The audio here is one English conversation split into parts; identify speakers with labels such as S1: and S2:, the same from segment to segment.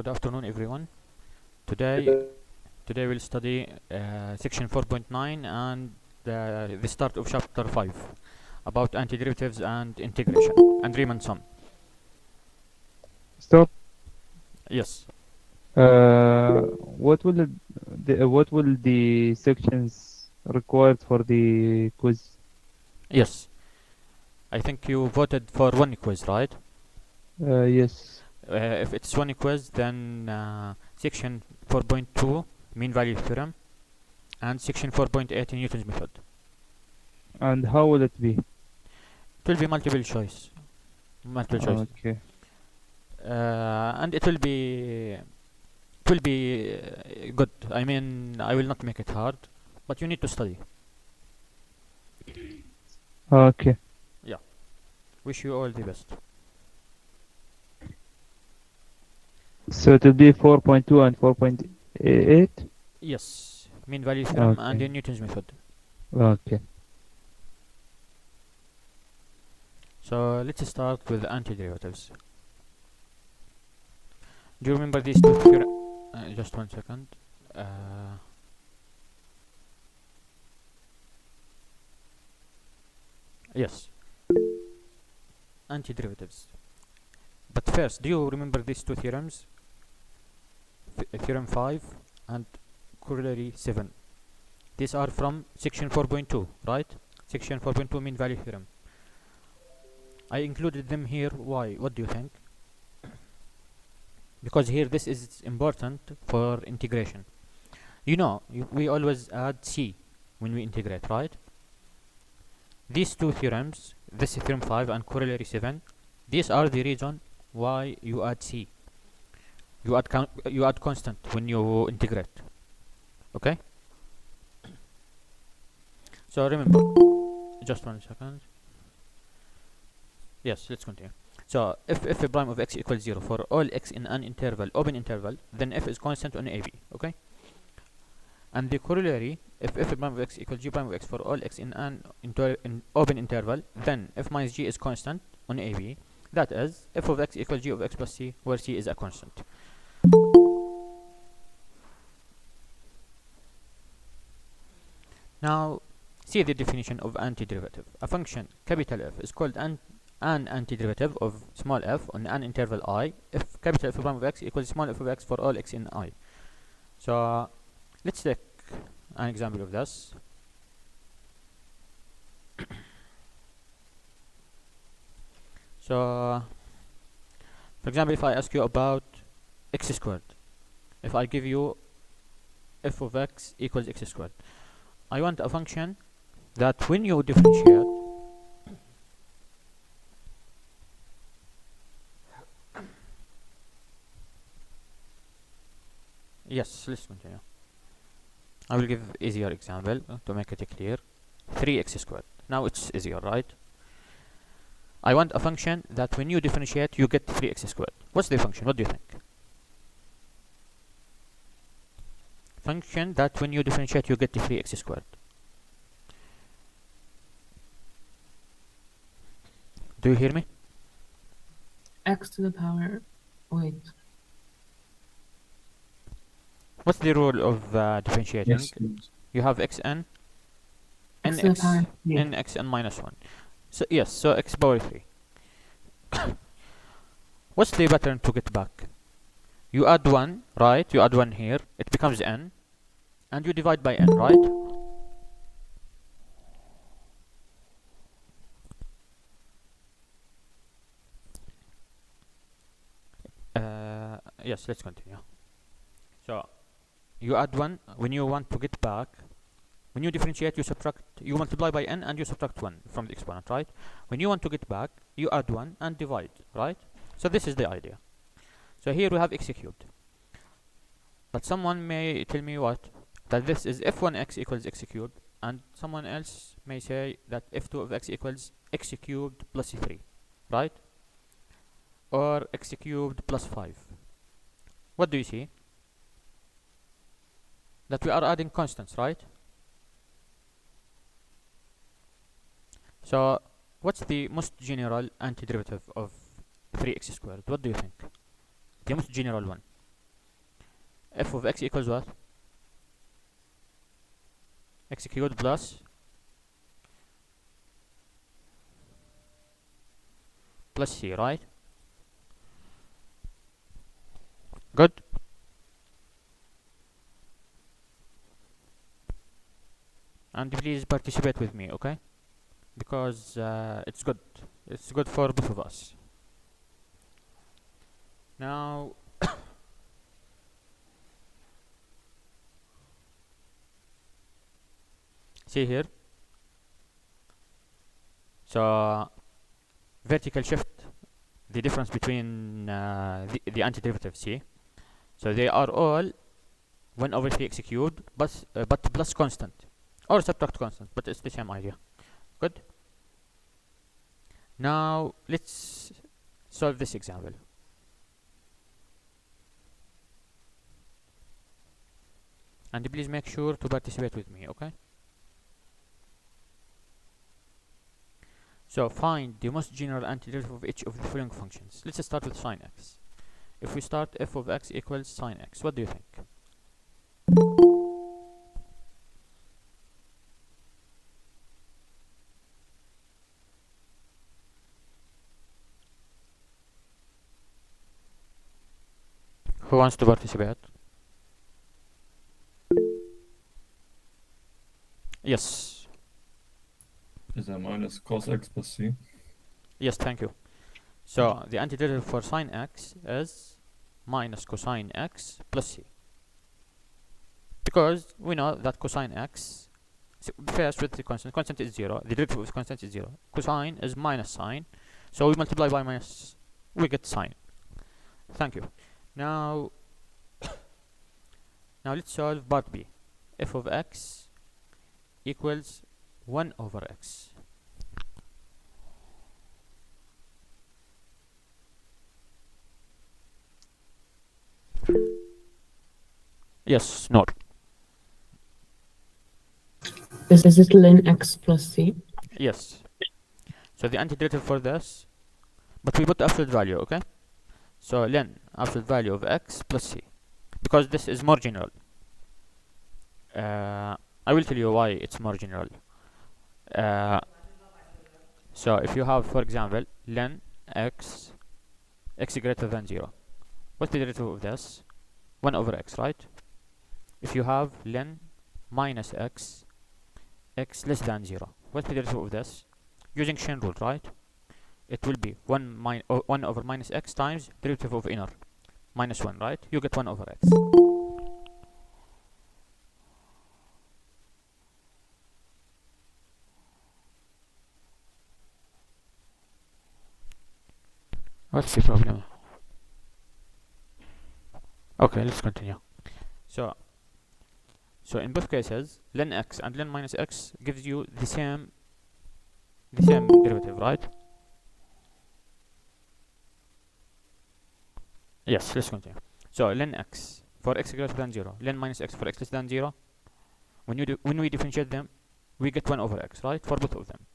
S1: Good afternoon, everyone. Today we'll study section 4.9 and the start of chapter 5 about antiderivatives and integration and Riemann sum.
S2: Stop.
S1: Yes.
S2: What will the sections required for the quiz?
S1: Yes. I think you voted for one quiz, right?
S2: Yes.
S1: If it's one quiz, then section 4.2 mean value theorem and section 4.8 Newton's method.
S2: And how will it be?
S1: It will be multiple choice.
S2: Okay.
S1: And it will be good. I mean, I will not make it hard, but you need to study.
S2: Okay.
S1: Yeah. Wish you all the best.
S2: So it will be 4.2 and 4.8?
S1: Yes. Mean value theorem and
S2: Okay.
S1: Newton's method.
S2: Okay.
S1: So let's start with antiderivatives. Do you remember these two theorems? Just one second. Yes. Antiderivatives. But first, do you remember these two theorems? Theorem 5 and corollary 7. These are from section 4.2, right? Section 4.2 mean value theorem. I included them here. Why? What do you think? Because here this is important for integration. You know, we always add C when we integrate, right? These two theorems, this theorem 5 and corollary 7, these are the reason why you add C. You add constant when you integrate. Okay? So remember, just one second. Yes, let's continue. So if f prime of x equals 0 for all x in an interval, open interval, then f is constant on AB. Okay? And the corollary, if f prime of x equals g prime of x for all x in an open interval, then f minus g is constant on AB. That is, f of x equals g of x plus c, where c is a constant. Now, see the definition of antiderivative. A function, capital F, is called an antiderivative of small f on an interval I if capital F prime of x equals small f of x for all x in I. So, let's take an example of this. So, for example, if I ask you about x squared, if I give you f of x equals x squared, I want a function that when you differentiate, yes, let's continue. I will give easier example to make it clear. 3x squared. Now it's easier, right? I want a function that when you differentiate, you get 3x squared. What's the function? What do you think? Function that when you differentiate, you get 3x squared. Do you hear me?
S3: X to the power, wait.
S1: What's the rule of differentiating?
S2: Yes.
S1: You have xn,
S3: X to the power,
S1: nxn minus 1. So yes, so x power 3. What's the pattern to get back? You add 1, right? You add 1 here, it becomes n, and you divide by n, right? Yes, let's continue. So, you add 1, when you want to get back, when you differentiate, you multiply by n and you subtract 1 from the exponent, right? When you want to get back, you add 1 and divide, right? So this is the idea. So here we have x cubed. But someone may tell me what? That this is f1x equals x cubed, and someone else may say that f2 of x equals x cubed plus 3, right? Or x cubed plus 5. What do you see? That we are adding constants, right? So, what's the most general antiderivative of 3x squared? What do you think? The most general one. f of x equals what? X cubed plus c, right? Good. And please participate with me, okay? Because it's good. It's good for both of us. Now, see here. So, vertical shift, the difference between the antiderivative, see? So they are all 1 over 3 x cubed, but plus constant. Or subtract constant, but it's the same idea. Good? Now, let's solve this example. And please make sure to participate with me, okay? So find the most general antiderivative of each of the following functions. Let's start with sine x. If we start f of x equals sine x, what do you think? Who wants to participate? Yes.
S4: Is that minus cos x plus c?
S1: Yes, thank you. So the antiderivative for sine x is minus cosine x plus c. Because we know that cosine x, first with the constant is 0, the derivative of constant is 0. Cosine is minus sine, so we multiply by minus, we get sine. Thank you. Now, let's solve part B. F of x equals 1 over x. Yes, no.
S3: Is it ln x plus c?
S1: Yes. So the antiderivative for this, but we put absolute value, okay? So ln absolute value of x plus c, because this is more general. I will tell you why it's more general. So if you have, for example, ln x greater than 0, what's the derivative of this? 1 over x, right? If you have ln minus x less than 0, what's the derivative of this? Using chain rule, right? It will be 1 over minus x times derivative of inner minus 1, right? You get 1 over x. What's the problem? Okay, let's continue. So in both cases, ln x and ln minus x gives you the same derivative, right? Yes, let's continue. So ln x for x greater than 0, ln minus x for x less than 0. When we differentiate them, we get 1 over x, right? For both of them.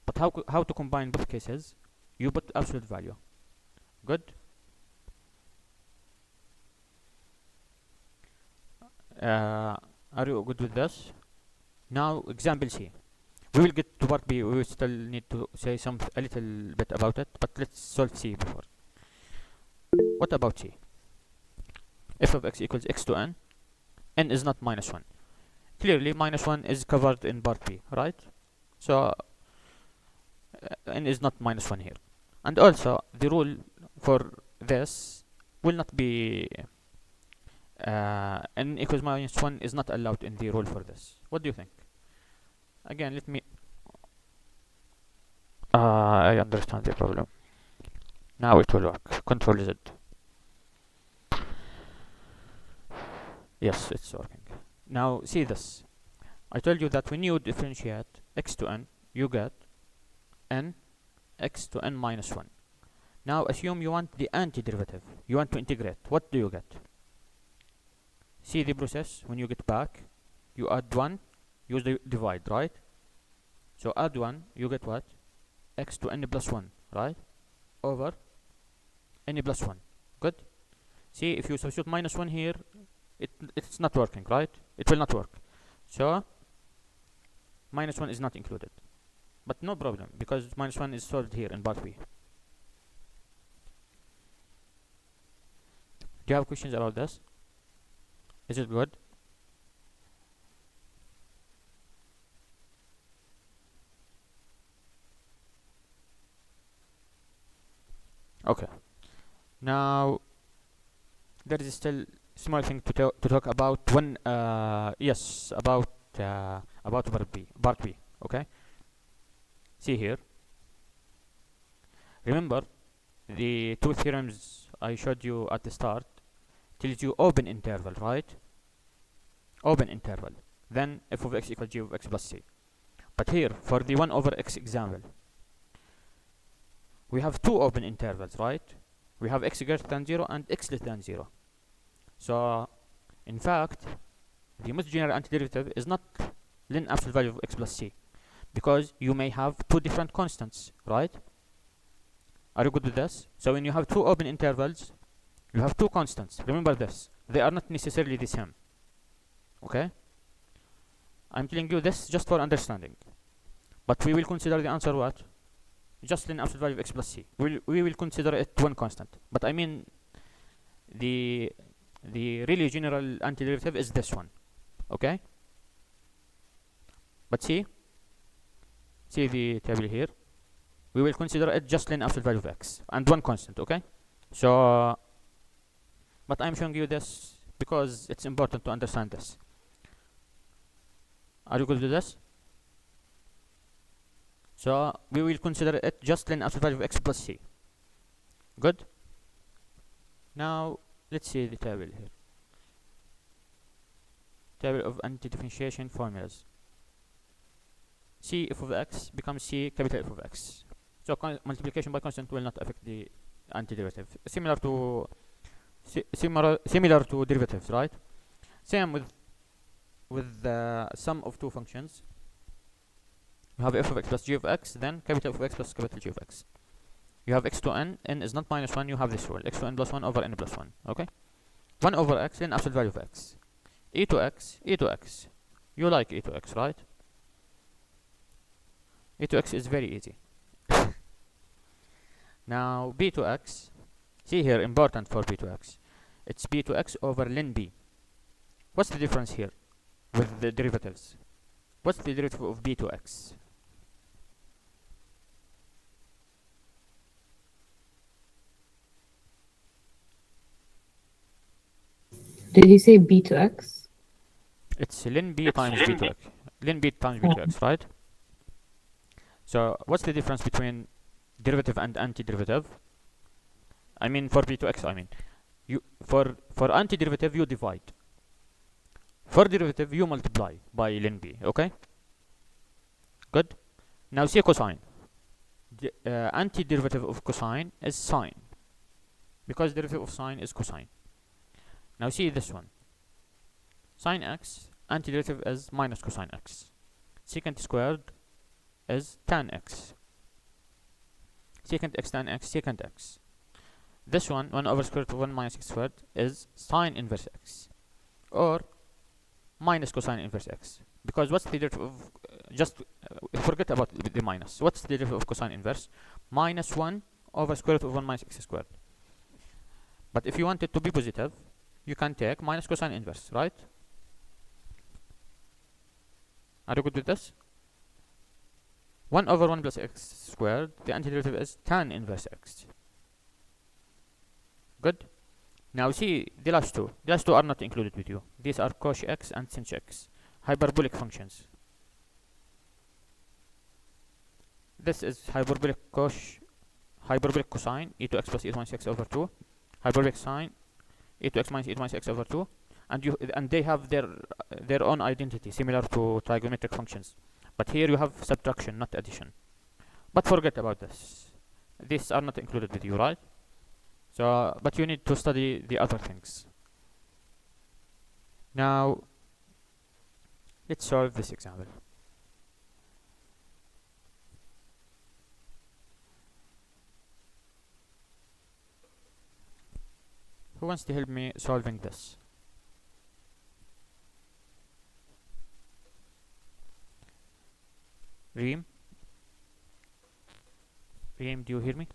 S1: But how to combine both cases? You put absolute value. Good. Are you good with this? Now example C. We will get to part B. We will still need to say a little bit about it, but let's solve C before. What about C? F of x equals x to n. N is not minus 1. Clearly minus 1 is covered in part B, right? So n is not minus 1 here. And also the rule for this will not be n equals minus 1 is not allowed in the rule for this. What do you think? Again, let me I understand the problem. Now it will work. Control Z. Yes, it's working. Now see this. I told you that when you differentiate x to n, you get n x to n minus 1. Now assume you want the antiderivative. You want to integrate. What do you get? See the process. When you get back, you add 1, use the divide, right? So add 1, you get what? X to n plus 1, right? Over n plus 1. Good? See, if you substitute minus 1 here, it's not working, right? It will not work. So -1 is not included. But no problem, because -1 is solved here in part B. Do you have questions about this? Is it good? Okay. Now there is still small thing to talk about when yes, about part B. Okay. See here. Remember the two theorems I showed you at the start tells you open interval, right? Open interval. Then f of x equals g of x plus c. But here for the 1 over x example, we have two open intervals, right? We have x greater than 0 and x less than 0. So in fact the most general antiderivative is not ln absolute value of x plus c, because you may have two different constants, right? Are you good with this? So when you have two open intervals, you have two constants. Remember this, they are not necessarily the same. Okay, I'm telling you this just for understanding, but we will consider the answer what? Just ln absolute value of x plus c. We will consider it one constant, but I mean the really general antiderivative is this one. Okay, but see the table here, we will consider it just ln absolute value of x and one constant. Okay, so but I'm showing you this because it's important to understand this. Are you good with this? So we will consider it just ln absolute value of x plus c. Good. Now let's see the table here. Table of anti-differentiation formulas. C f of x becomes c capital F of x. So multiplication by constant will not affect the antiderivative. Similar to derivatives, right? Same with the sum of two functions. You have f of x plus g of x, then capital F of x plus capital G of x. You have x to n is not -1, you have this rule, x to n plus 1 over n plus 1, okay? 1 over x, then absolute value of x. E to x, you like e to x, right? E to x is very easy. Now b to x, see here, important for b to x, it's b to x over ln b. What's the difference here with the derivatives? What's the derivative of b to x?
S3: Did he say b to x?
S1: It's ln b times b to x. Ln b times b to x, right? So what's the difference between derivative and antiderivative? I mean for b to x, I mean you for antiderivative you divide. For derivative you multiply by ln b, okay? Good. Now see cosine. The antiderivative of cosine is sine, because derivative of sine is cosine. Now see this one. Sine x, antiderivative is minus cosine x. Secant squared is tan x. Secant x tan x, secant x. This one, 1 over square root of 1 minus x squared, is sine inverse x, or minus cosine inverse x. Because what's the derivative of, just forget about the minus. What's the derivative of cosine inverse? Minus 1 over square root of 1 minus x squared. But if you want it to be positive, you can take minus cosine inverse, right? Are you good with this? 1 over 1 plus x squared, the antiderivative is tan inverse x. Good. Now see the last two. The last two are not included with you. These are cosh x and sinh x, hyperbolic functions. This is hyperbolic cosine, e to x plus e minus x over 2. Hyperbolic sine, e to x minus e minus x over 2. And they have their own identity, similar to trigonometric functions. But here you have subtraction, not addition. But forget about this. These are not included with you, right? So, but you need to study the other things. Now, let's solve this example. Who wants to help me solving this? Reem? Reem, do you hear me?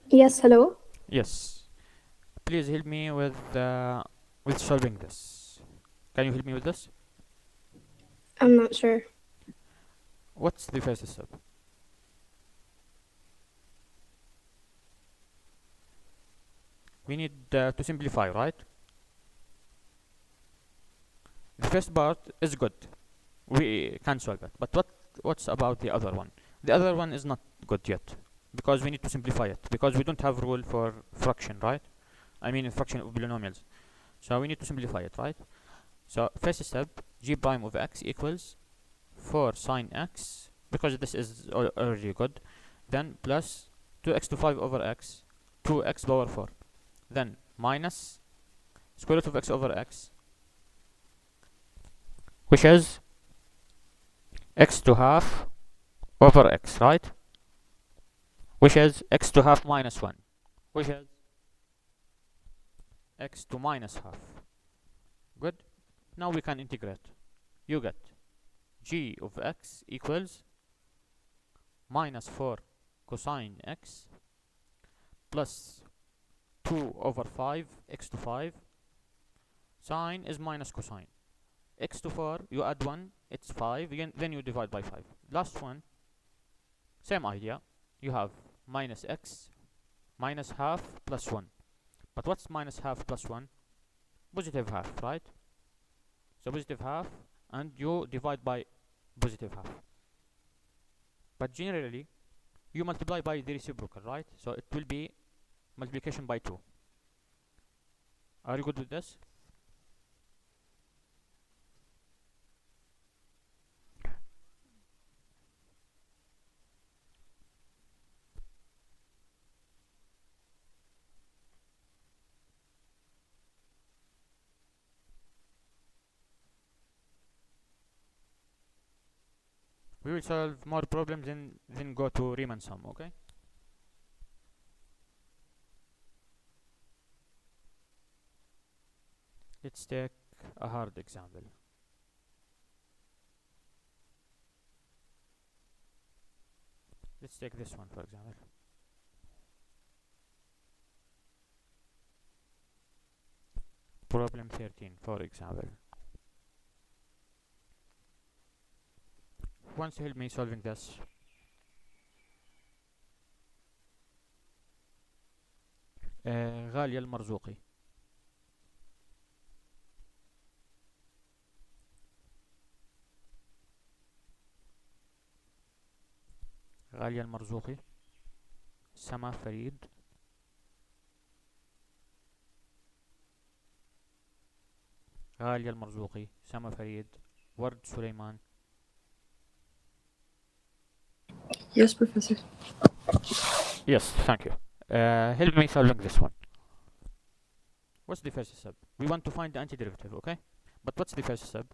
S5: Yes, hello.
S1: Yes. Please help me with solving this. Can you help me with this?
S5: I'm not sure.
S1: What's the first step? We need to simplify, right? The first part is good. We can solve it. But what's about the other one? The other one is not good yet because we need to simplify it because we don't have rule for fraction, right? I mean fraction of polynomials. So we need to simplify it, right? So first step, g prime of x equals 4 sine x, because this is already good, then plus 2x to 5 over x, 2x power 4, then minus square root of x over x, which is x to half over x, right? Which is x to half minus 1, which is x to minus half. Good. Now we can integrate. You get g of x equals minus 4 cosine x plus 2 over 5 x to 5. Sine is minus cosine. X to 4, you add 1, it's 5, then you divide by 5. Last one, same idea. You have minus x minus half plus 1. But what's minus half plus 1? Positive half, right? So positive half, and you divide by positive half. But generally, you multiply by the reciprocal, right? So it will be multiplication by 2. Are you good with this? We will solve more problems and then go to Riemann sum, okay? Let's take a hard example. Let's take this one, for example. Problem 13, for example. Who wants to help me solving this? غالية المرزوقي. غالية المرزوقي، سما فريد، غالية المرزوقي، سما فريد، ورد سليمان.
S3: Yes, Professor.
S1: Yes, thank you. Help me solving this one. What's the first step? We want to find the antiderivative, okay? But what's the first step?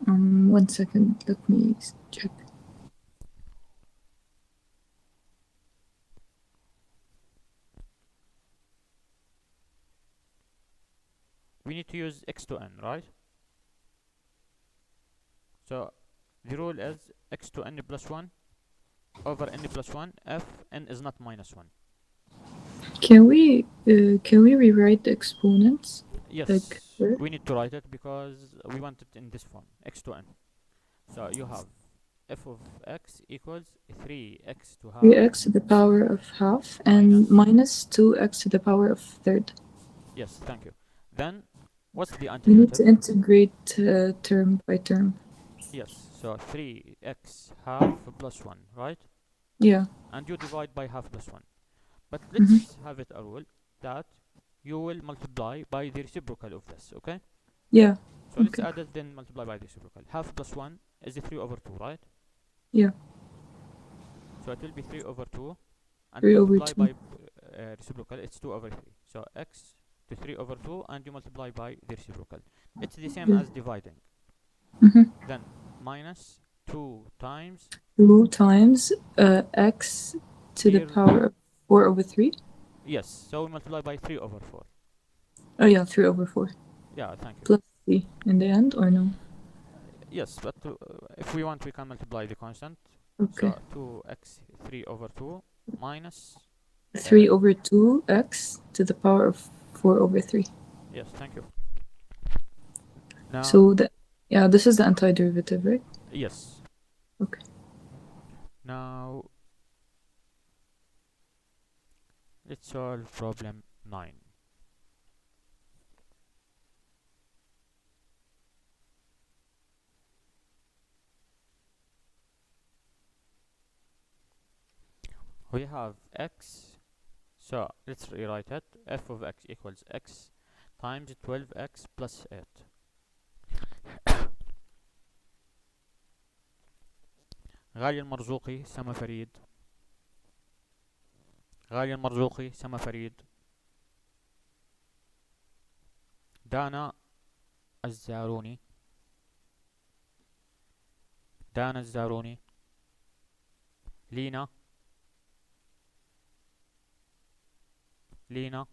S3: 1 second. Let me check.
S1: We need to use x to n, right? So the rule is x to n plus 1 over n plus 1 if n is not minus 1.
S3: Can we rewrite the exponents?
S1: Yes,
S3: Like where?
S1: we need to write it because we want it in this form, x to n. So you have f of x equals 3x to half
S3: 3x to the power of half and minus 2x to the power of third.
S1: Yes, thank you. Then what's the
S3: We need to
S1: antiderivative?
S3: integrate term by term.
S1: Yes, so 3x half plus 1, right?
S3: Yeah.
S1: And you divide by half plus 1. But let's have it a rule that you will multiply by the reciprocal of this, okay?
S3: Yeah.
S1: So let's add it, then multiply by the reciprocal. Half plus 1 is 3 over 2, right?
S3: Yeah.
S1: So it will be 3 over 2. And
S3: 3
S1: multiply
S3: over 2.
S1: by reciprocal, it's 2 over 3. So x to 3 over 2, and you multiply by the reciprocal. It's the same as dividing. Then minus 2 times
S3: 2 times x to the power of 4 over 3.
S1: Yes, so we multiply by 3 over 4.
S3: Oh yeah, 3 over 4.
S1: Yeah, thank you.
S3: Plus 3 in the end, or no?
S1: Yes, but if we want, we can multiply the constant.
S3: Okay.
S1: So 2x3 over 2 minus
S3: 3 over 2x to the power of 4 over 3.
S1: yes, thank you. Now
S3: So yeah, this is the antiderivative, right?
S1: yes.
S3: Okay.
S1: Now let's solve problem 9. We have x, so let's rewrite it. F of x equals x times 12x plus 8. غالي المرزوقي سما فريد، غالي المرزوقي سما فريد، دانا الزاروني، دانا الزاروني، لينا، لينا،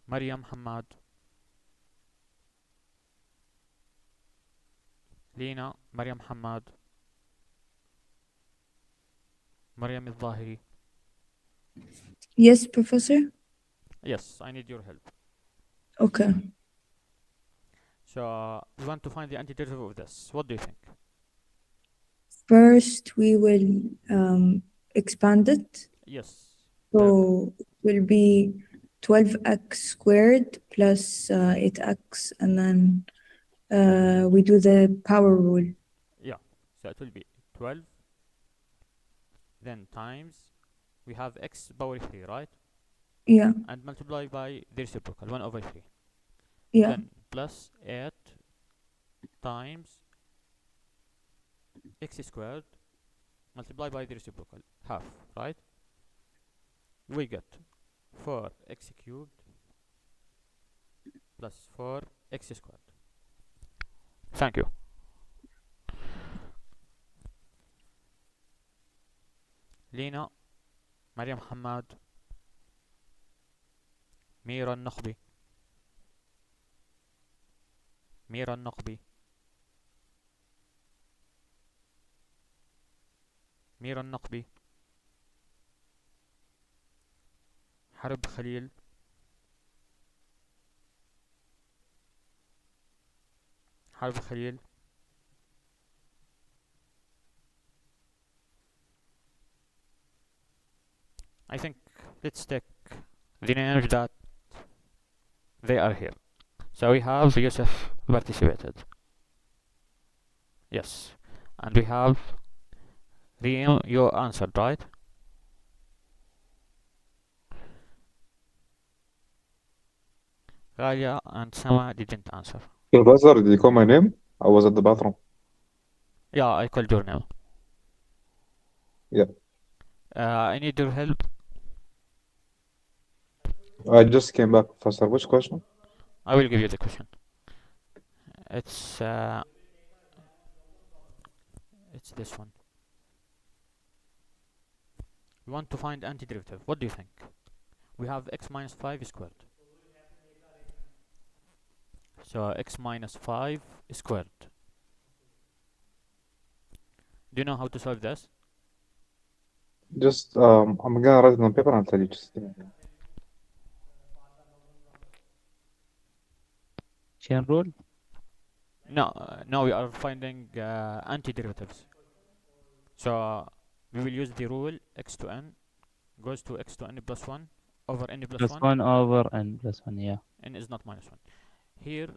S1: مريم حماد، لينا، مريم حماد، مريم الظاهري.
S6: Yes, Professor.
S1: Yes, I need your help.
S6: Okay.
S1: So we want to find the antiderivative of this. What do you think?
S6: First, we will expand it.
S1: Yes.
S6: So it will be 12x squared plus 8x, and then we do the power rule.
S1: Yeah. So it will be 12. Then times. We have x power 3, right?
S6: Yeah,
S1: And multiply by the reciprocal, 1 over 3.
S6: yeah,
S1: Then plus 8 times x squared multiply by the reciprocal, half, right? We get 4x cubed plus 4x squared. Thank you. لينا، مريم حماد، ميرا النقبي، ميرا النقبي، ميرا النقبي، حرب خليل، حرب خليل، I think let's take the names that they are here. So we have Yusuf participated. Yes. And we have Rio, you answered, right? Galia and Sama didn't answer.
S7: Professor, did you call my name? I was at the bathroom.
S1: Yeah, I called your name.
S7: Yeah.
S1: I need your help.
S7: I just came back, Professor. Which question?
S1: I will give you the question. It's this one. We want to find antiderivative. What do you think? We have x minus 5 squared. So x minus 5 squared. Do you know how to solve this?
S7: Just, I'm gonna write it on paper and I'll tell you. Just give me a minute.
S2: Chain rule.
S1: No, no, we are finding antiderivatives. So we will use the rule x to n goes to x to n plus 1 over n plus
S2: Plus
S1: 1.
S2: 1 over n plus 1, yeah.
S1: N is not minus 1. Here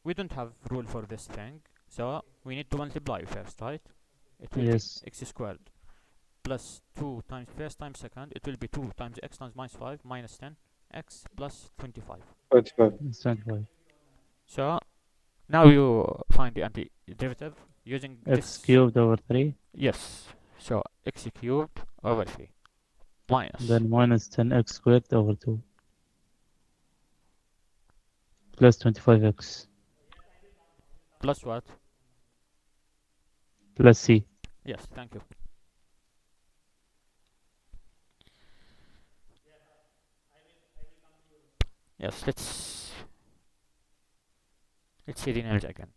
S1: we don't have rule for this thing, so we need to multiply first, right? It will
S2: Yes.
S1: be x squared plus 2 times first times second. It will be 2 times x times minus 5 minus 10 x plus 25.
S7: 25.
S2: It's 25.
S1: So now you find the antiderivative using
S2: X
S1: this.
S2: cubed over 3.
S1: Yes. So x cubed over 3 minus.
S2: Then minus 10x squared over 2. Plus 25x.
S1: Plus what?
S2: Plus c.
S1: Yes, thank you. Yes, let's Let's see the names again.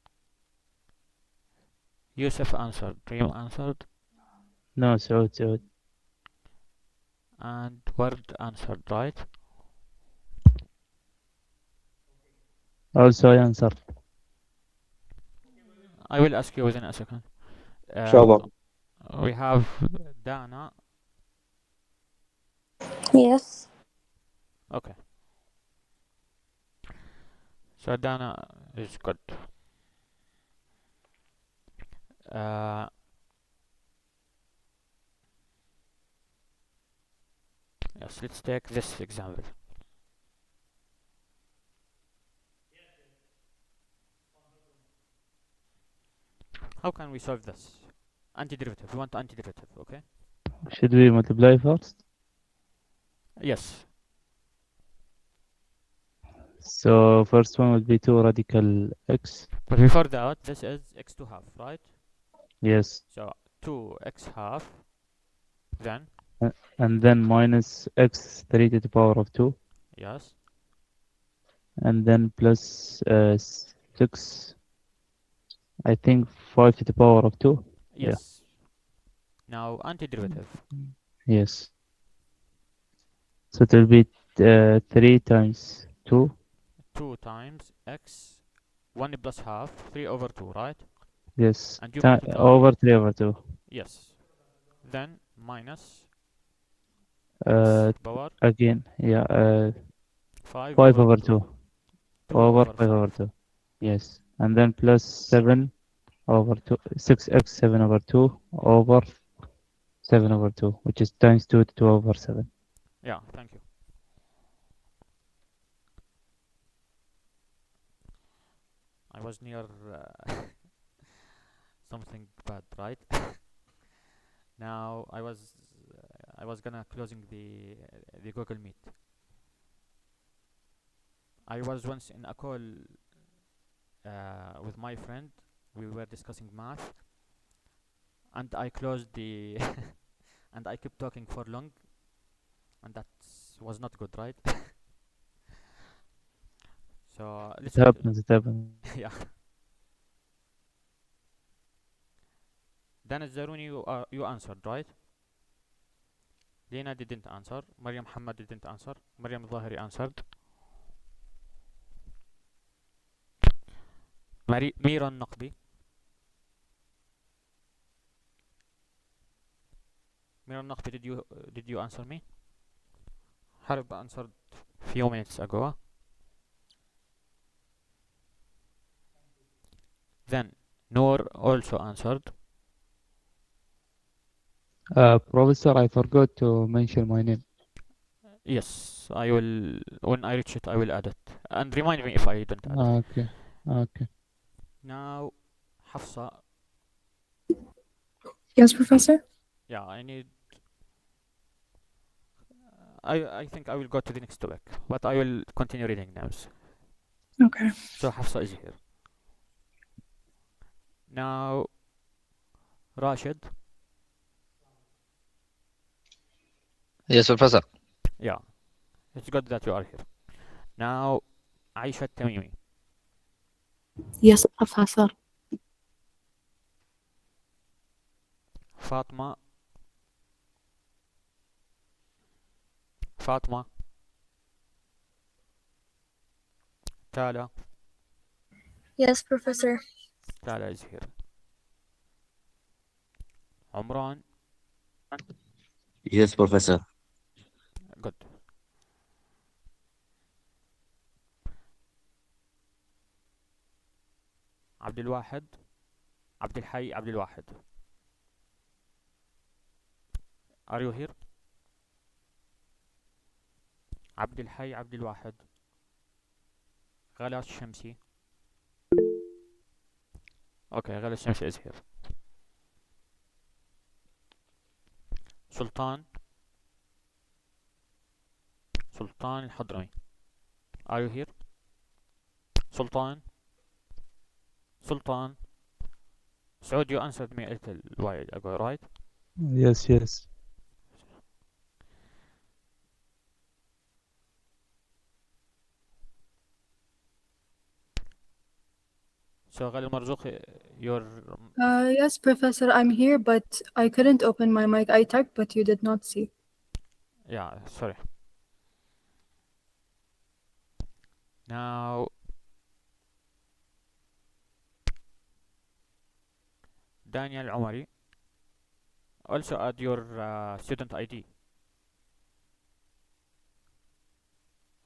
S1: Yusuf answered, Dream answered,
S2: No, Saud.
S1: and Word answered, right?
S2: Also I answered.
S1: I will ask you within a second.
S7: إن شاء الله.
S1: We have Dana.
S5: Yes.
S1: Okay. So Dana is good. Yes, let's take this example. How can we solve this? Antiderivative. We want antiderivative, okay?
S2: Should we multiply first?
S1: Yes.
S2: So first one will be 2 radical x.
S1: But before that, this is x2 half, right?
S2: Yes.
S1: So 2x half, then,
S2: And then minus x 3 to the power of 2.
S1: yes,
S2: And then plus 6. I think 5 to the power of 2.
S1: yes. Now antiderivative.
S2: Yes. So it will be 3 times 2.
S1: 2 times x 1 plus half 3 over 2, right?
S2: Yes.
S1: And you multiply
S2: Over 3 over 2.
S1: yes, then minus
S2: Uh,
S1: x power
S2: Again, yeah.
S1: 5
S2: 5
S1: over
S2: over
S1: 2,
S2: 2.
S1: 2
S2: Over
S1: over
S2: 5 over
S1: 5.
S2: 2. Yes. And then plus 7 over 2. 6x 7 over 2 over 7 over 2, which is times 2 to 2 over 7.
S1: Yeah, thank you. I was near something bad, right? Now I was gonna closing the Google Meet. I was once in a call with my friend. We were discussing math, and I closed the and I kept talking for long, and that was not good, right? So let's
S2: It
S1: continue.
S2: happens, it happens.
S1: Yeah. Dana Zaruni, you answered, right? Lena didn't answer. Maryam Hamad didn't answer. Maryam Zahiri answered. Miran Naqbi. Miran Naqbi, did you answer me? Harb answered few minutes ago. Then Noor also answered.
S2: Professor, I forgot to mention my name.
S1: Yes, I will. When I reach it, I will add it. And remind me if I don't add it.
S2: Okay. Okay.
S1: Now, Hafsa.
S3: Yes, Professor?
S1: Yeah, I need. I think I will go to the next topic, but I will continue reading names.
S3: Okay.
S1: So Hafsa is here. Now, Rashid.
S8: Yes, Professor.
S1: Yeah, it's good that you are here. Now, Aisha Tamimi.
S9: Yes, Professor.
S1: Fatma. Fatma. Tala.
S5: Yes, Professor.
S1: Tala is here. Umran.
S8: Yes, Professor.
S1: Good. عبد الواحد. عبد الحي عبد الواحد. Are you here? عبد الحي عبد الواحد. غلاس شمسي. Okay, غلاس شمسي is here. سلطان. سلطان الحضرمي. Are you here? Sultan. Sultan. Saud, you answered me a little while ago, right?
S2: Yes, yes.
S1: So غالي المرزوق, your
S9: Yes, Professor, I'm here, but I couldn't open my mic. I typed, but you did not see.
S1: yeah, sorry. Now Daniel Omari, also add your student ID.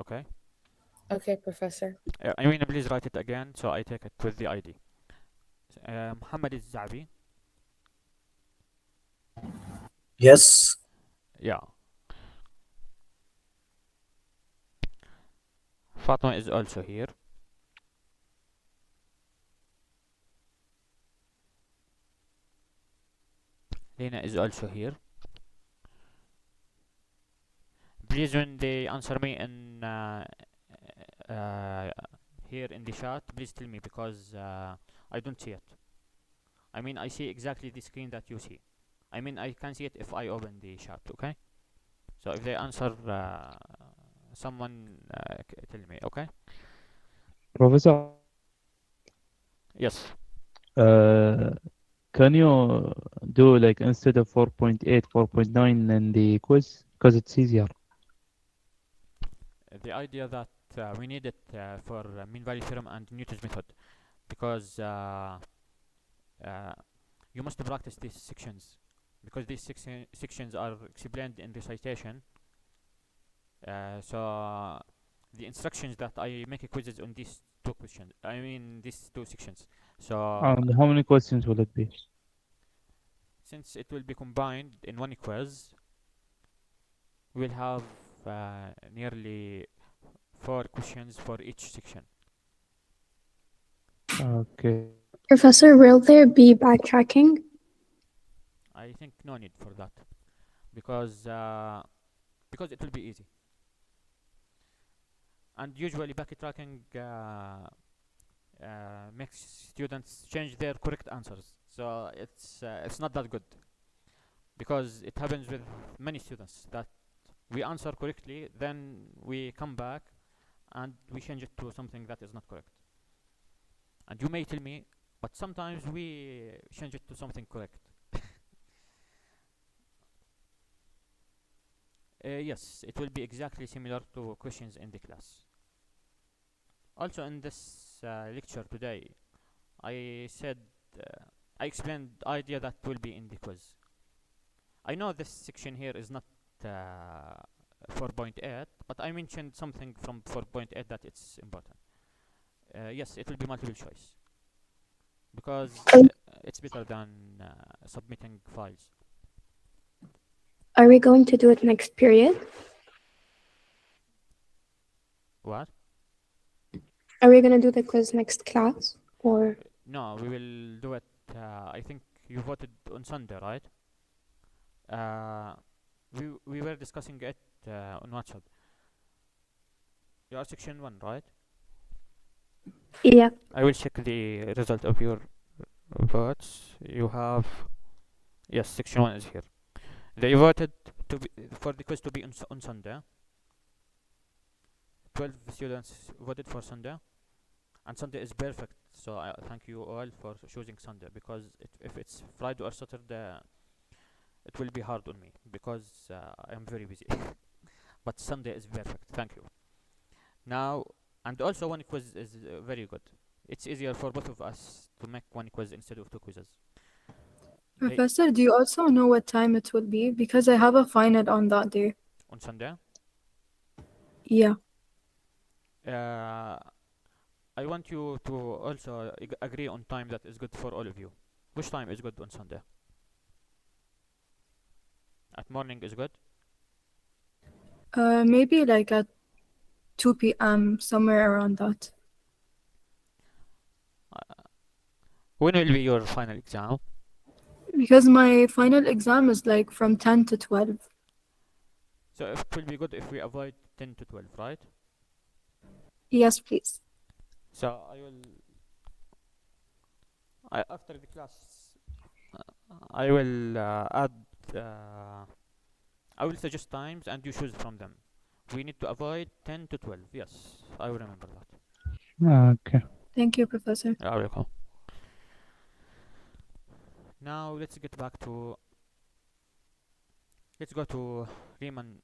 S1: Okay.
S10: Okay, Professor.
S1: I mean, please write it again so I take it with the ID. Muhammad is Zabi.
S11: Yes.
S1: Yeah. Fatma is also here. Lena is also here. Please, when they answer me in here in the chat, please tell me because I don't see it. I mean, I see exactly the screen that you see. I mean, I can see it if I open the chat, okay? So if they answer, someone tell me, okay?
S2: Professor,
S1: Yes.
S2: can you do like instead of 4.8, 4.9 in the quiz? Because it's easier.
S1: The idea that we need it for mean value theorem and Newton's method because you must practice these sections because these sections are explained in recitation. So the instructions that I make quizzes on these two questions. I mean these two sections. So
S2: And how many questions will it be?
S1: since it will be combined in one quiz, we'll have nearly 4 questions for each section.
S2: Okay.
S5: Professor, will there be backtracking?
S1: I think no need for that because it will be easy. And usually backtracking makes students change their correct answers. So it's not that good because it happens with many students that we answer correctly, then we come back and we change it to something that is not correct. And you may tell me, but sometimes we change it to something correct. Yes, it will be exactly similar to questions in the class. Also in this lecture today, I said I explained the idea that will be in the quiz. I know this section here is not 4.8, but I mentioned something from 4.8 that it's important. Yes, it will be multiple choice because it's better than submitting files.
S5: Are we going to do it next period?
S1: What?
S5: Are we going to do the quiz next class? Or
S1: No, we will do it. I think you voted on Sunday, right? We were discussing it on WhatsApp. You are section 1, right?
S5: yeah.
S1: I will check the result of your votes. You have, yes, section 1 is here. They voted for the quiz to be on Sunday. 12 students voted for Sunday, and Sunday is perfect. So I thank you all for choosing Sunday because if it's Friday or Saturday, it will be hard on me because I am very busy. But Sunday is perfect. Thank you. Now, and also one quiz is very good. It's easier for both of us to make one quiz instead of 2 quizzes.
S9: Professor, do you also know what time it will be? Because I have a final on that day.
S1: On Sunday?
S9: Yeah.
S1: I want you to also agree on time that is good for all of you. Which time is good on Sunday? At morning is good?
S9: Maybe like at 2 p.m., somewhere around that.
S1: When will be your final exam?
S9: Because my final exam is like from 10 to 12.
S1: So it will be good if we avoid 10 to 12, right?
S9: Yes, please.
S1: So after the class, I will add, I will suggest times and you choose from them. We need to avoid 10 to 12. Yes, I will remember that.
S2: Okay.
S9: Thank you, Professor.
S1: You're welcome. Now let's get back to, let's go to Riemann.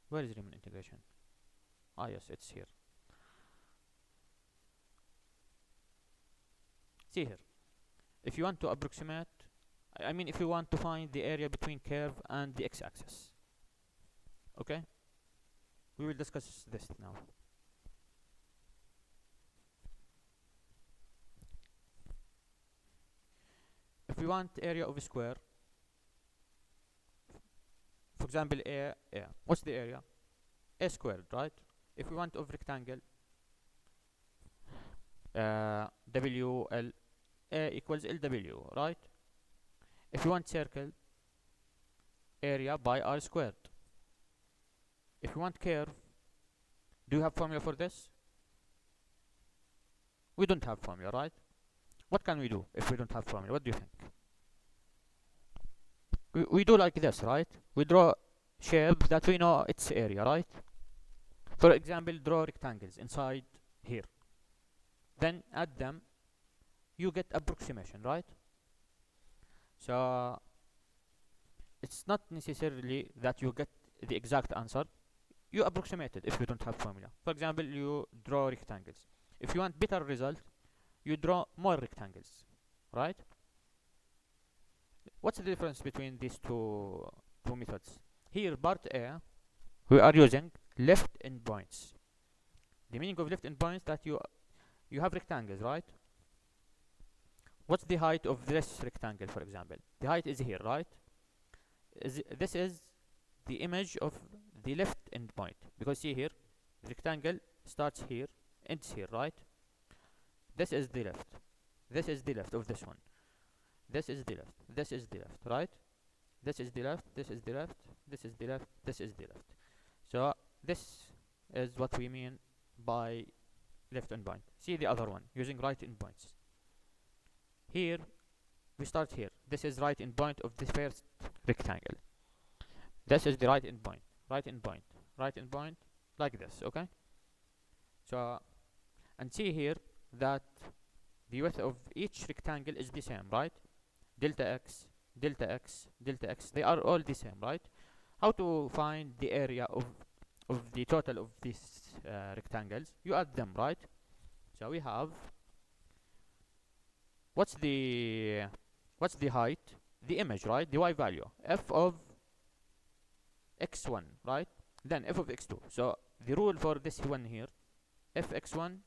S1: Where is Riemann integration? Ah yes, it's here. See here, if you want to approximate, I mean if you want to find the area between curve and the x-axis, okay, we will discuss this now. If we want area of a square, for example what's the area? A squared, right? If we want of rectangle, WL, A equals LW, right? If you want circle, area by R squared. If you want curve, do you have formula for this? We don't have formula, right? What can we do if we don't have formula? What do you think? We do like this, right? We draw shape that we know its area, right? For example, draw rectangles inside here. Then add them, you get approximation, right? So it's not necessarily that you get the exact answer. You approximate it if you don't have formula. For example, you draw rectangles. If you want better result, you draw more rectangles, right? What's the difference between these two methods? Here, part A, we are using left endpoints. The meaning of left endpoints that you have rectangles, right? What's the height of this rectangle, for example? The height is here, right? This is the image of the left endpoint, because see here, the rectangle starts here, ends here, right? This is the left. This is the left of this one. This is the left. This is the left, right? This is the left. This is the left. This is the left. This is the left. So this is what we mean by left endpoint. See the other one using right endpoints. Here we start here. This is right endpoint of the first rectangle. This is the right endpoint. Right endpoint. Right endpoint, like this. Okay. So and see here that the width of each rectangle is the same, right? Delta x, delta x, delta x, they are all the same, right? How to find the area of the total of these rectangles? You add them, right? So we have, what's the height? The image, right? The y value, f of x1, right? Then f of x2. So the rule for this one here, fx1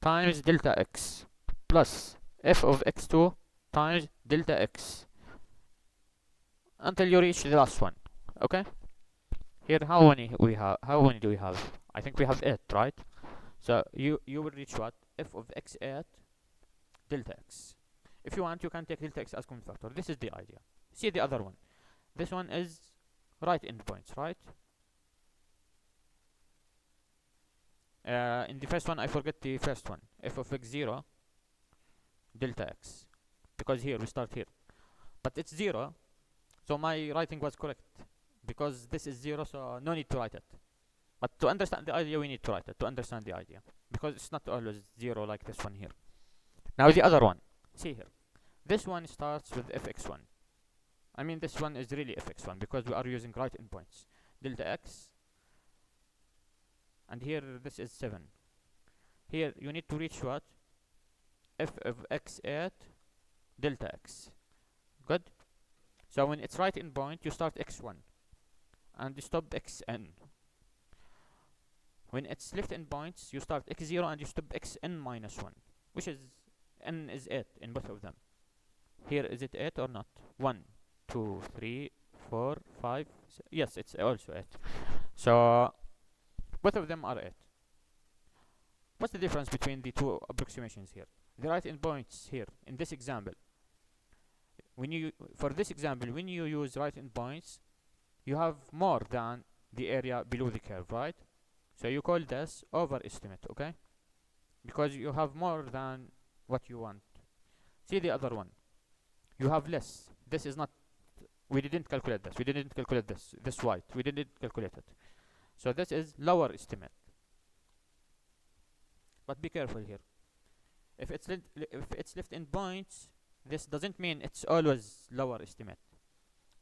S1: times delta x plus f of x2 times delta x until you reach the last one. Okay, here how many we have? How many do we have? I think we have 8, right? So you will reach what? F of x8 delta x. If you want, you can take delta x as common factor. This is the idea. See the other one. This one is right endpoints, right? In the first one, I forget the first one. F of x0 delta x, because here we start here, but it's 0, so my writing was correct because this is 0, so no need to write it. But to understand the idea, we need to write it to understand the idea, because it's not always 0 like this one here. Now the other one, see here, this one starts with fx1. I mean this one is really fx1 because we are using right endpoints, delta x, and here this is 7. Here you need to reach what? F of x8 delta x. Good? So when it's right endpoint, you start x1 and you stop xn. When it's left endpoints, you start x0 and you stop xn minus 1, which is n is 8 in both of them. Here is it 8 or not? 1, 2, 3, 4, 5. Yes, it's also 8. So both of them are 8. What's the difference between the two approximations here? The right endpoints here in this example. For this example, when you use right endpoints, you have more than the area below the curve, right? So you call this overestimate, okay? Because you have more than what you want. See the other one. You have less. This is not. We didn't calculate this. We didn't calculate this. This white. We didn't calculate it. So this is lower estimate. But be careful here. If it's left endpoints, This doesn't mean it's always lower estimate.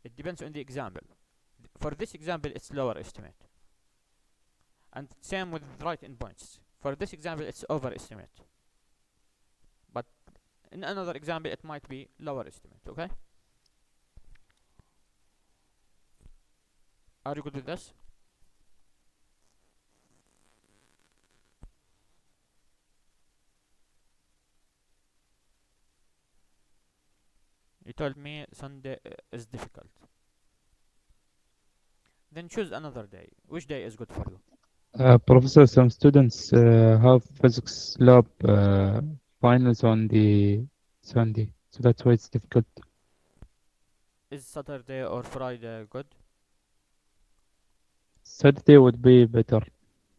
S1: It depends on the example. For this example, it's lower estimate. And same with right endpoints. For this example, it's overestimate. But in another example, it might be lower estimate, okay? Are you good with this? You told me Sunday is difficult. Then choose another day. Which day is good for you?
S2: Professor, some students have physics lab finals on the Sunday, so that's why it's difficult.
S1: Is Saturday or Friday good?
S2: Saturday would be better,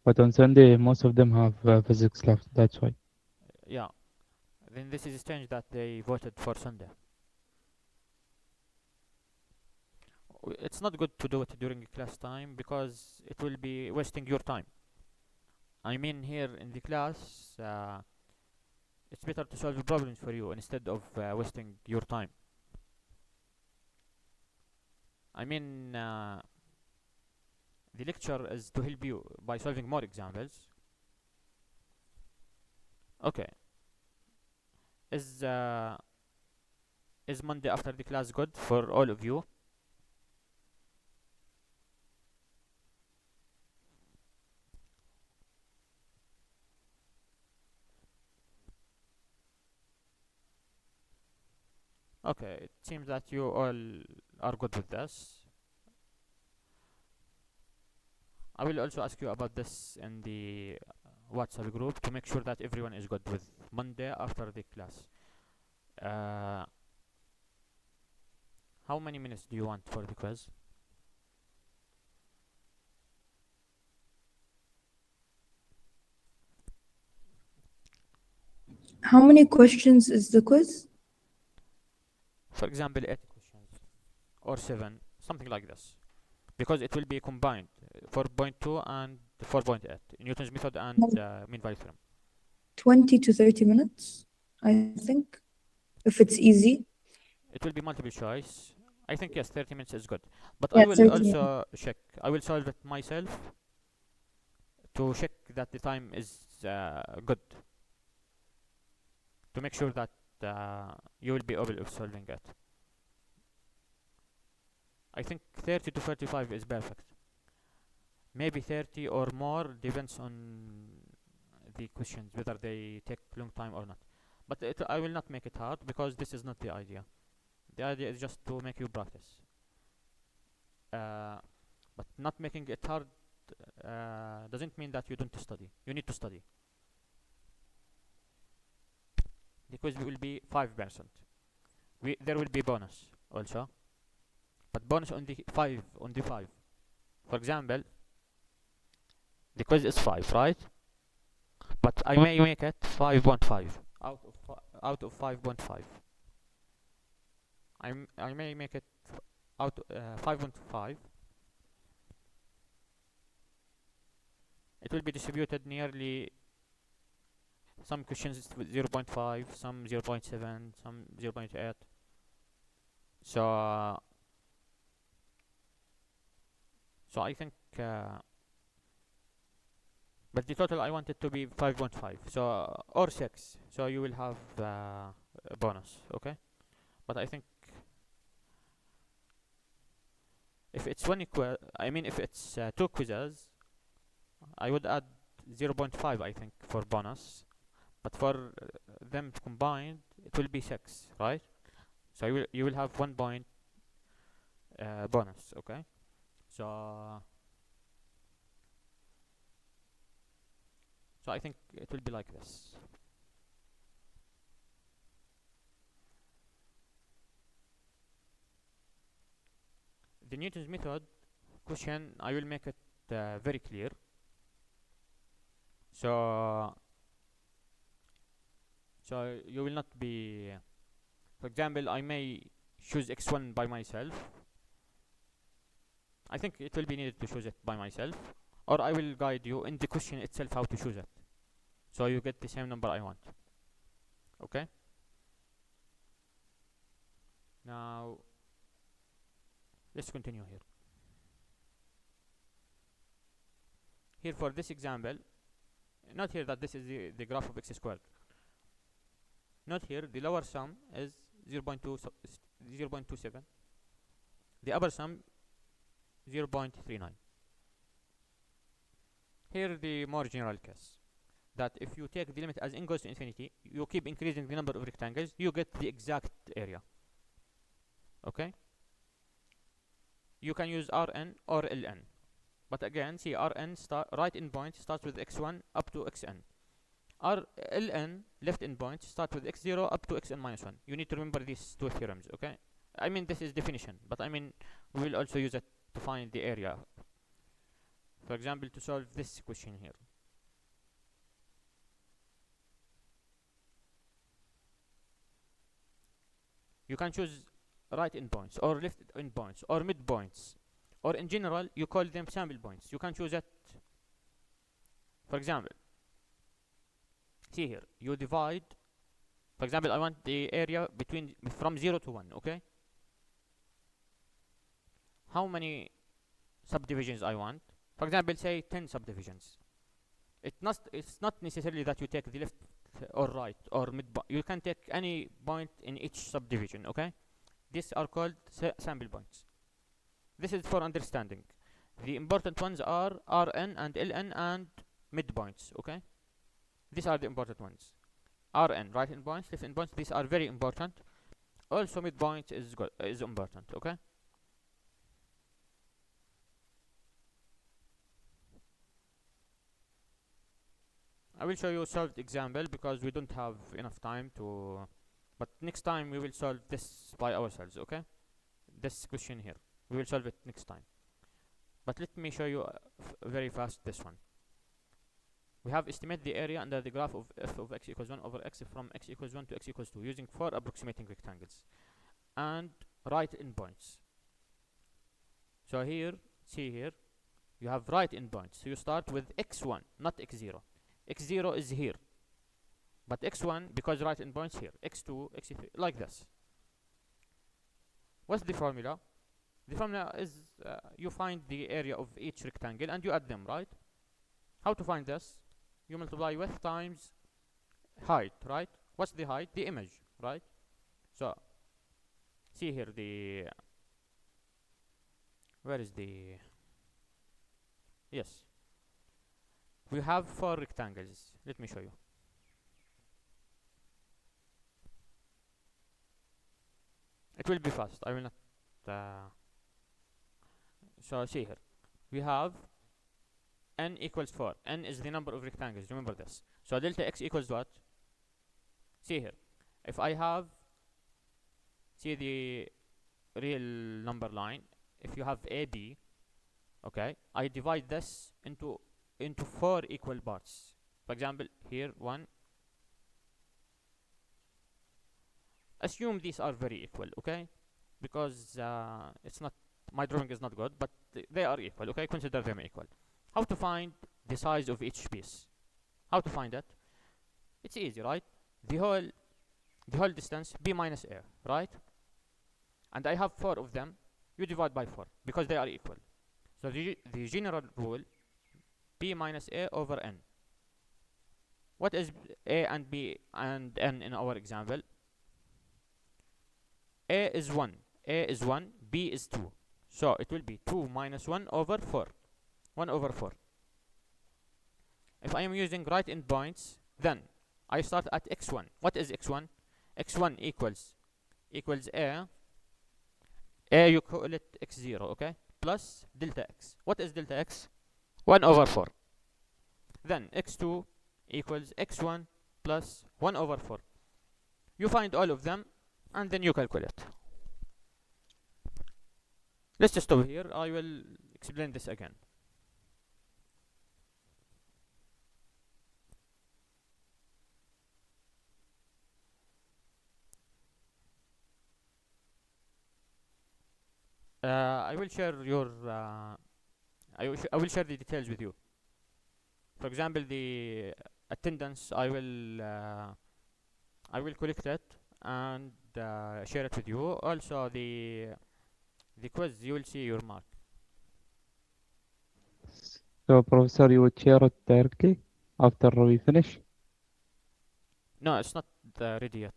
S2: but on Sunday most of them have physics lab. That's why.
S1: Yeah. Then this is strange that they voted for Sunday. It's not good to do it during class time because it will be wasting your time. I mean, here in the class, it's better to solve problems for you instead of wasting your time. I mean, the lecture is to help you by solving more examples. Okay. Is Monday after the class good for all of you? Okay, it seems that you all are good with this. I will also ask you about this in the WhatsApp group to make sure that everyone is good with Monday after the class. How many minutes do you want for the quiz?
S6: How many questions is the quiz?
S1: For example, 8 questions or 7, something like this. Because it will be combined 4.2 and 4.8, Newton's method and mean value theorem.
S6: 20 to 30 minutes, I think, if it's easy.
S1: It will be multiple choice. I think yes, 30 minutes is good. But
S6: Yeah,
S1: I will
S6: 30
S1: also check. I will solve it myself to check that the time is good. To make sure that you will be able of solving it. I think 30 to 35 is perfect. Maybe 30 or more depends on the questions, whether they take long time or not. But I will not make it hard because this is not the idea. The idea is just to make you practice. But not making it hard doesn't mean that you don't study. You need to study. The quiz will be 5%. There will be bonus also, but bonus on the 5 on the 5. For example, the quiz is 5, right? But I may make it 5.5 out of 5.5. I may make it out 5.5. It will be distributed nearly. Some questions 0.5, some 0.7, some 0.8. So I think, but the total I want it to be 5.5. So or 6. So you will have a bonus, okay? But I think if it's if it's 2 quizzes, I would add 0.5, I think, for bonus. But for them combined, it will be 6, right? So you will have 1 point bonus, okay? So I think it will be like this. The Newton's method question, I will make it very clear. So you will not be, for example, I may choose x1 by myself. I think it will be needed to choose it by myself, or I will guide you in the question itself how to choose it, so you get the same number I want. Okay? Now let's continue here. Here for this example, not here that this is the graph of x squared. Not here, the lower sum is 0.27. The upper sum 0.39. Here the more general case, that if you take the limit as n goes to infinity, you keep increasing the number of rectangles, you get the exact area. Okay? You can use Rn or Ln. But again, see, Rn right endpoint starts with x1 up to xn. Ln left endpoint starts with x0 up to xn minus 1. You need to remember these two theorems, okay? I mean, this is definition, but I mean, we will also use it to find the area. For example, to solve this question here. You can choose right endpoints, or left endpoints, or midpoints, or in general, you call them sample points. You can choose it. For example, see here, you divide. For example, I want the area from 0 to 1, okay? How many subdivisions I want? For example, say 10 subdivisions. It's not necessarily that you take the left or right or mid. You can take any point in each subdivision, okay? These are called sample points. This is for understanding. The important ones are Rn and Ln and midpoints, okay? These are the important ones. Rn, right endpoints, left endpoints, these are very important. Also midpoint is important, okay? I will show you a solved example because we don't have enough time to, but next time we will solve this by ourselves, okay? This question here, we will solve it next time. But let me show you very fast this one. We have estimated the area under the graph of f of x equals 1 over x from x equals 1 to x equals 2 using 4 approximating rectangles and right endpoints. So here, see here, you have right endpoints. So you start with x1, not x0. x0 is here, but x1, because right endpoints here, x2, x3, like this. What's the formula? The formula is you find the area of each rectangle and you add them, right? How to find this? You multiply width times height, right? What's the height? The image, right? So, see here where is the, yes. We have 4 rectangles. Let me show you. It will be fast. I will not. So see here. We have n equals 4. N is the number of rectangles. Remember this. So delta x equals what? See here. If I have, see the real number line. If you have AB, okay, I divide this into 4 equal parts. For example, here 1. Assume these are very equal, okay? Because it's not, my drawing is not good, but they are equal, okay? Consider them equal. How to find the size of each piece? How to find it? It's easy, right? The whole distance, b minus a, right? And I have 4 of them. You divide by 4 because they are equal. So the general rule, b minus a over n. What is a and b and n in our example? A is 1, b is 2. So it will be 2 minus 1 over 4. 1 over 4. If I am using right endpoints, then I start at x1. What is x1? x1 equals a. You call it x0, okay? Plus delta x. What is delta x? 1 over 4. Then x2 equals x1 plus 1 over 4. You find all of them and then you calculate. Let's just stop here. I will explain this again. I will share I will share the details with you. For example, the attendance, I will collect it and share it with you. Also, the quiz, you will see your mark.
S2: So, Professor, you would share it directly after we finish?
S1: No, it's not ready yet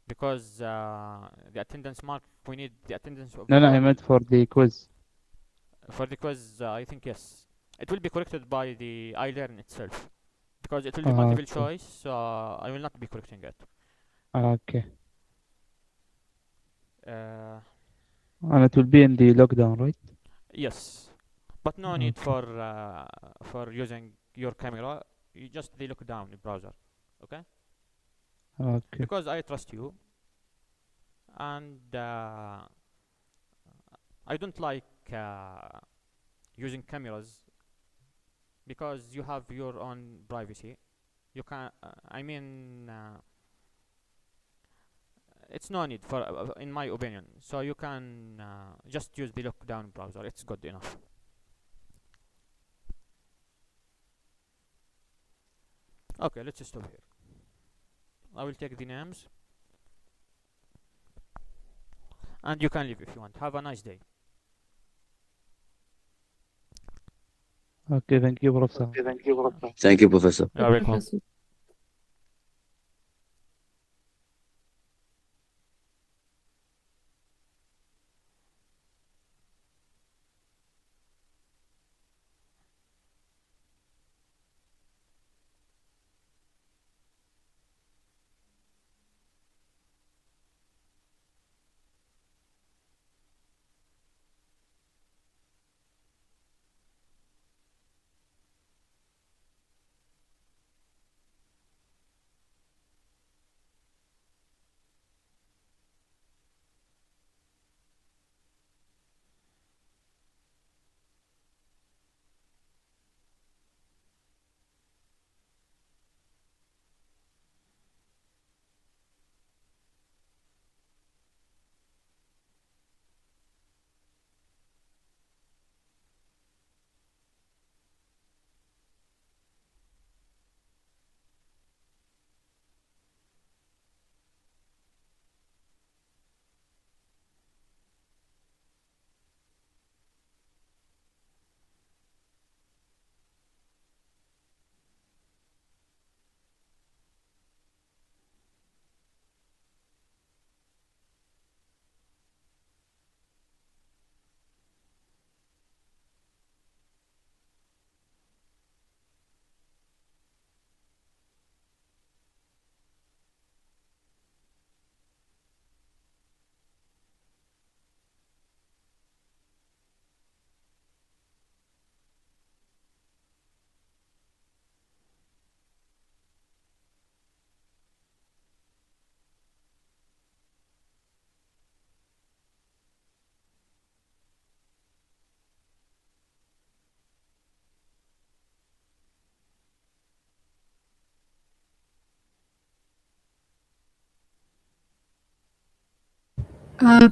S1: because the attendance mark. We need the attendance of
S2: No, I
S1: all.
S2: meant for the quiz.
S1: For the quiz, I think yes. It will be corrected by the iLearn itself because it will be
S2: Ah,
S1: multiple
S2: okay.
S1: choice. So I will not be correcting it.
S2: Okay.
S1: Uh,
S2: And it will be in the lockdown, right?
S1: yes, but no need
S2: Okay.
S1: for using your camera. You just the look down browser, okay?
S2: Okay.
S1: Because I trust you, and I don't like using cameras because you have your own privacy. You can, I mean, it's no need for, in my opinion. So you can just use the lockdown browser. It's good enough. Okay, let's stop here. I will take the names, and you can leave if you want. Have a nice day.
S2: Okay, thank you, Professor.
S8: Thank you, Professor.
S1: You're welcome.
S3: Professor.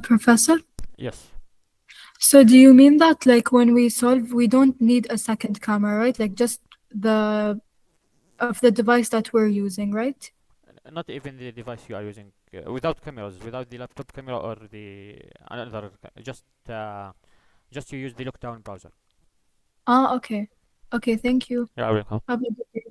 S9: Professor?
S1: Yes.
S9: So do you mean that like when we solve, we don't need a second camera, right? Like just the of the device that we're using, right?
S1: Not even the device you are using, without cameras, without the laptop camera or the another, just you use the lockdown browser.
S9: Ah, okay. Okay, thank you.
S1: You're welcome.
S9: Have a good day.